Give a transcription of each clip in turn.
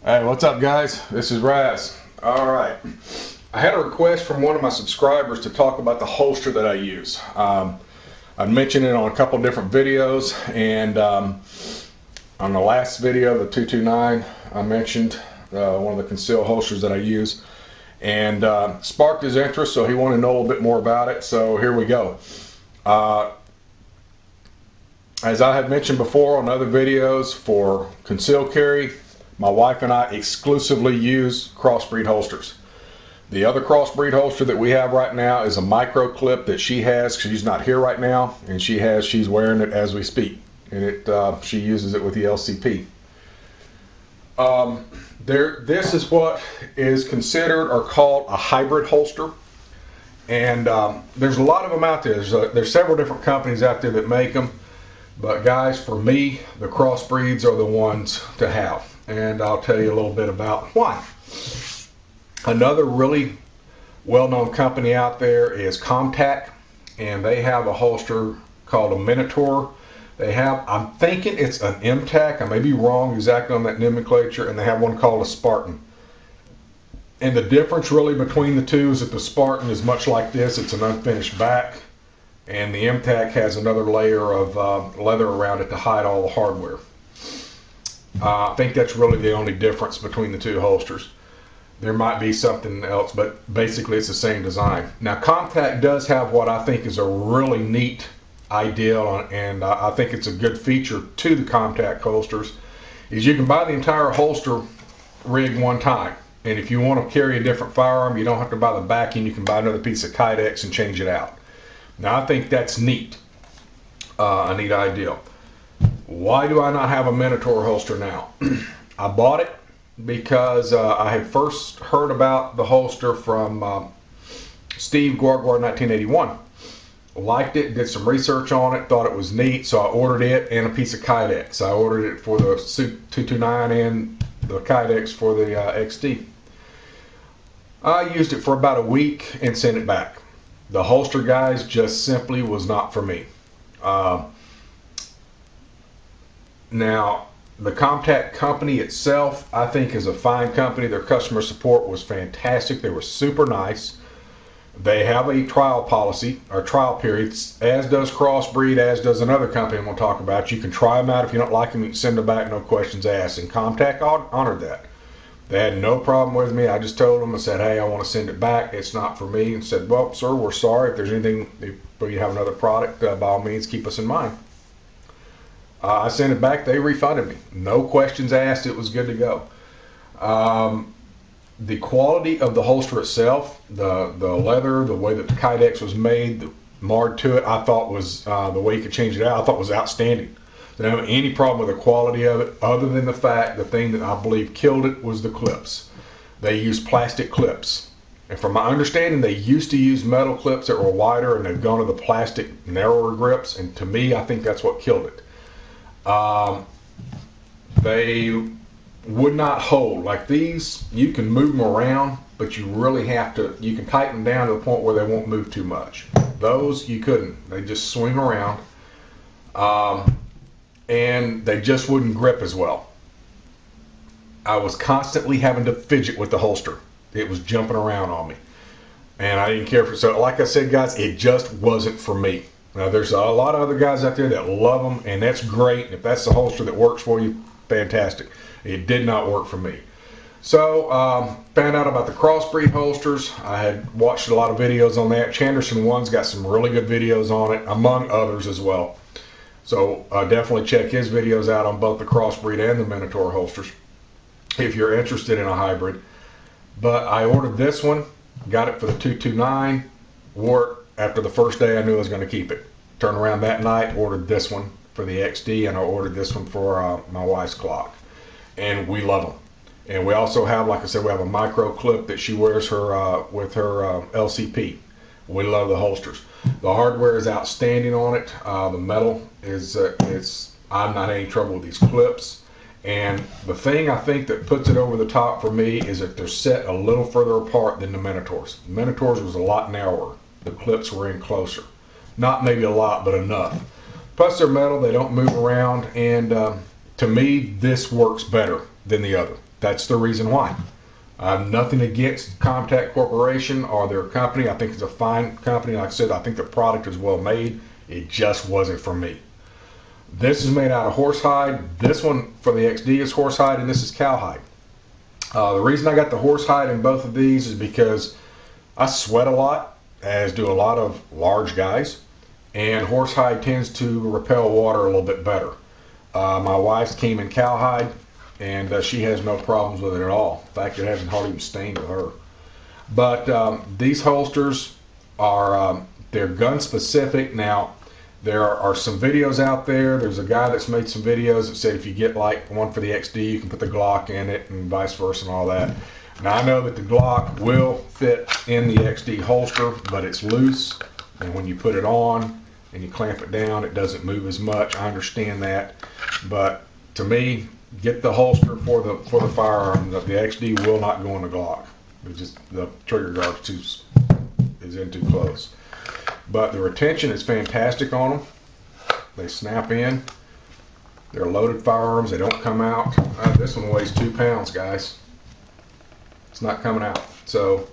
Hey, what's up, guys? This is Raz. All right. I had a request from one of my subscribers to talk about the holster that I use. I mentioned it on a couple different videos, and on the last video, the 229, I mentioned one of the concealed holsters that I use, and sparked his interest, so he wanted to know a little bit more about it. So here we go. As I had mentioned before on other videos, for concealed carry, my wife and I exclusively use Crossbreed holsters. The other Crossbreed holster that we have right now is a micro clip that she has. She's not here right now, and she's wearing it as we speak, and she uses it with the LCP. This is what is considered or called a hybrid holster, and there's a lot of them out there. There's several different companies out there that make them, but guys, for me, the Crossbreeds are the ones to have. And I'll tell you a little bit about why. Another really well-known company out there is Comtac, and they have a holster called a Minotaur. I'm thinking it's an MTAC. I may be wrong exactly on that nomenclature, and they have one called a Spartan. And the difference really between the two is that the Spartan is much like this. It's an unfinished back, and the MTAC has another layer of leather around it to hide all the hardware. I think that's really the only difference between the two holsters. There might be something else, but basically it's the same design. Now, Comtac does have what I think is a really neat idea, and I think it's a good feature to the Comtac holsters, is you can buy the entire holster rig one time. And if you want to carry a different firearm, you don't have to buy the backing. You can buy another piece of Kydex and change it out. Now, I think that's neat, a neat idea. Why do I not have a Minotaur holster now? I bought it because I had first heard about the holster from Steve Guarguar in 1981. Liked it, did some research on it, thought it was neat, so I ordered it and a piece of Kydex. I ordered it for the 229 and the Kydex for the XD. I used it for about a week and sent it back. The holster, guys, just simply was not for me. Now, the Comtac company itself, I think, is a fine company. Their customer support was fantastic. They were super nice. They have a trial policy, or trial periods, as does Crossbreed, as does another company I'm going to talk about. You can try them out. If you don't like them, you can send them back, no questions asked. And Comtac honored that. They had no problem with me. I just told them, I said, hey, I want to send it back. It's not for me. And said, well, sir, we're sorry. If there's anything, if you have another product, by all means, keep us in mind. I sent it back. They refunded me. No questions asked. It was good to go. The quality of the holster itself, the leather, the way that the Kydex was made, the marred to it, I thought was, the way you could change it out, I thought was outstanding. I didn't have any problem with the quality of it, other than the fact the thing that I believe killed it was the clips. They used plastic clips. And from my understanding, they used to use metal clips that were wider, and they've gone to the plastic, narrower grips. And to me, I think that's what killed it. They would not hold. Like these, you can move them around, but you really have to, you can tighten them down to the point where they won't move too much. Those, you couldn't. They just swing around, and they just wouldn't grip as well. I was constantly having to fidget with the holster. It was jumping around on me, and I didn't care for it. So like I said, guys, it just wasn't for me. Now, there's a lot of other guys out there that love them, and that's great. If that's the holster that works for you, fantastic. It did not work for me. So, found out about the Crossbreed holsters. I had watched a lot of videos on that. Chanderson One's got some really good videos on it, among others as well. So, definitely check his videos out on both the Crossbreed and the Minotaur holsters if you're interested in a hybrid. But I ordered this one, got it for the 229, wore it. After the first day, I knew I was going to keep it. Turned around that night, ordered this one for the XD, and I ordered this one for my wife's clock. And we love them. And we also have, like I said, we have a micro clip that she wears with her LCP. We love the holsters. The hardware is outstanding on it. The metal is, I'm not having any trouble with these clips. And the thing I think that puts it over the top for me is that they're set a little further apart than the Minotaurs. The Minotaurs was a lot narrower. The clips were in closer. Not maybe a lot, but enough. Plus they're metal, they don't move around, and to me this works better than the other. that's the reason why. Nothing against Comtac Corporation or their company. I think it's a fine company. Like I said, I think the product is well made. It just wasn't for me. This is made out of horsehide. This one for the XD is horsehide, and this is cowhide. The reason I got the horsehide in both of these is because I sweat a lot, as do a lot of large guys, and horsehide tends to repel water a little bit better. My wife's came in cowhide, and she has no problems with it at all. In fact, it hasn't hardly even stained with her. But these holsters are they're gun specific. Now, there are some videos out there. There's a guy that's made some videos that said if you get like one for the XD, you can put the Glock in it and vice versa and all that. Now, I know that the Glock will fit in the XD holster, but it's loose, and when you put it on and you clamp it down, it doesn't move as much. I understand that, but to me, get the holster for the firearm. The XD will not go in the Glock. It's just the trigger guard is in too close. But the retention is fantastic on them. They snap in. They're loaded firearms. They don't come out. This one weighs 2 pounds, guys. It's not coming out. So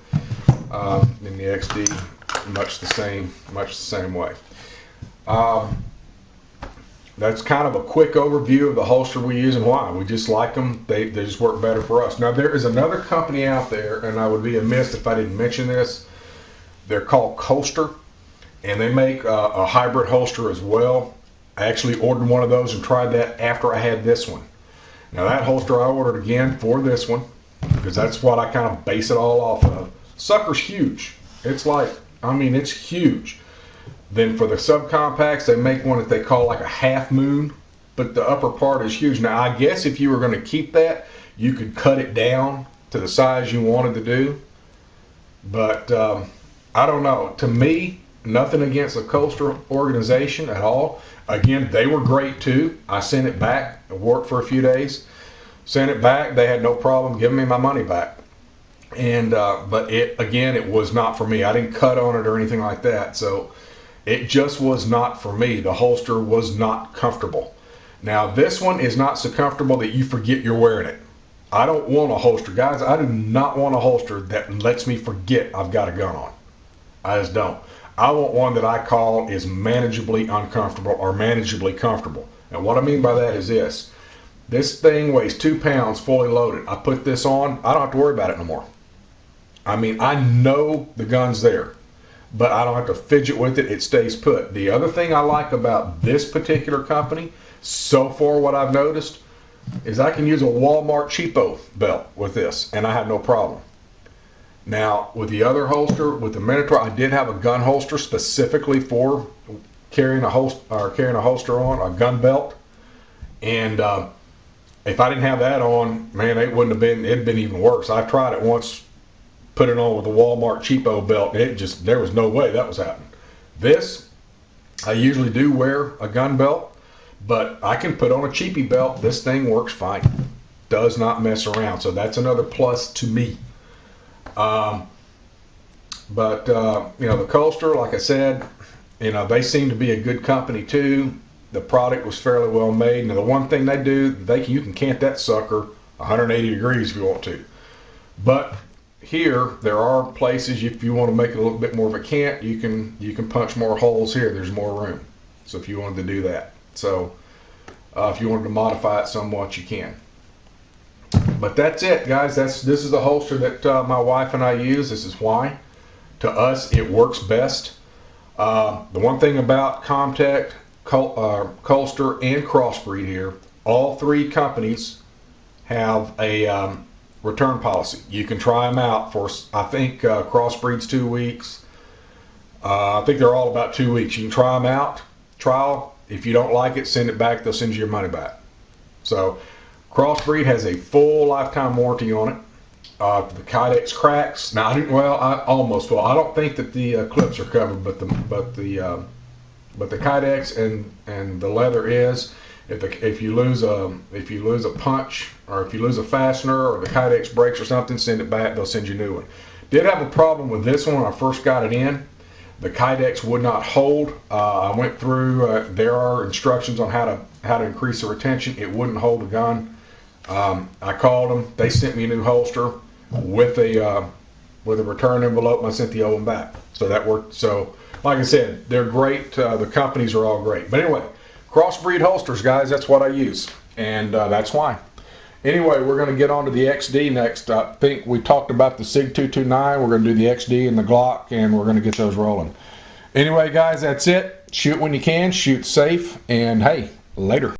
in the XD, much the same way. That's kind of a quick overview of the holster we use and why. We just like them. They just work better for us. Now, there is another company out there, and I would be amiss if I didn't mention this. They're called Holster, and they make a hybrid holster as well. I actually ordered one of those and tried that after I had this one. Now, that holster I ordered again for this one, because that's what I kind of base it all off of. Sucker's huge. It's like, I mean, it's huge. Then for the subcompacts, they make one that they call like a half moon, but the upper part is huge. Now, I guess if you were going to keep that, you could cut it down to the size you wanted to do. But I don't know. To me, nothing against the Holster organization at all. Again, they were great too. I sent it back. It worked for a few days. Sent it back. They had no problem giving me my money back. And but it was not for me. I didn't cut on it or anything like that. So it just was not for me. The holster was not comfortable. Now, this one is not so comfortable that you forget you're wearing it. I don't want a holster, guys. I do not want a holster that lets me forget I've got a gun on. I just don't. I want one that I call is manageably uncomfortable or manageably comfortable. And what I mean by that is this. This thing weighs 2 pounds fully loaded. I put this on, I don't have to worry about it no more. I mean, I know the gun's there, but I don't have to fidget with it. It stays put. The other thing I like about this particular company, so far what I've noticed, is I can use a Walmart cheapo belt with this, and I have no problem. Now, with the other holster, with the Minotaur, I did have a gun holster specifically for carrying a holster on, a gun belt. And if I didn't have that on, man, it'd been even worse. I tried it once, put it on with a Walmart cheapo belt, and there was no way that was happening. This, I usually do wear a gun belt, but I can put on a cheapy belt. This thing works fine. Does not mess around. So that's another plus to me. The Holster, like I said, they seem to be a good company too. The product was fairly well made. Now, the one thing they do, you can cant that sucker 180 degrees if you want to. But here, there are places if you want to make it a little bit more of a cant, you can punch more holes here. There's more room. So if you wanted to do that, if you wanted to modify it somewhat, you can. But that's it, guys. This is the holster that my wife and I use. This is why. To us, it works best. The one thing about Comtac, Holster, and Crossbreed here, all three companies have a return policy. You can try them out for, I think Crossbreed's 2 weeks. I think they're all about 2 weeks. You can try them out, trial. If you don't like it, send it back. They'll send you your money back. So Crossbreed has a full lifetime warranty on it. The Kydex cracks. Now, I almost will. I don't think that the clips are covered, but the Kydex and the leather is. If you lose a punch, or if you lose a fastener, or the Kydex breaks or something, send it back. They'll send you a new one. Did have a problem with this one when I first got it in. The Kydex would not hold. I went through. There are instructions on how to increase the retention. It wouldn't hold the gun. I called them. They sent me a new holster with a return envelope, and I sent the old one back. So that worked. So, like I said, they're great. The companies are all great. But anyway, Crossbreed holsters, guys. That's what I use, and that's why. Anyway, we're going to get on to the XD next. I think we talked about the SIG 229. We're going to do the XD and the Glock, and we're going to get those rolling. Anyway, guys, that's it. Shoot when you can. Shoot safe, and hey, later.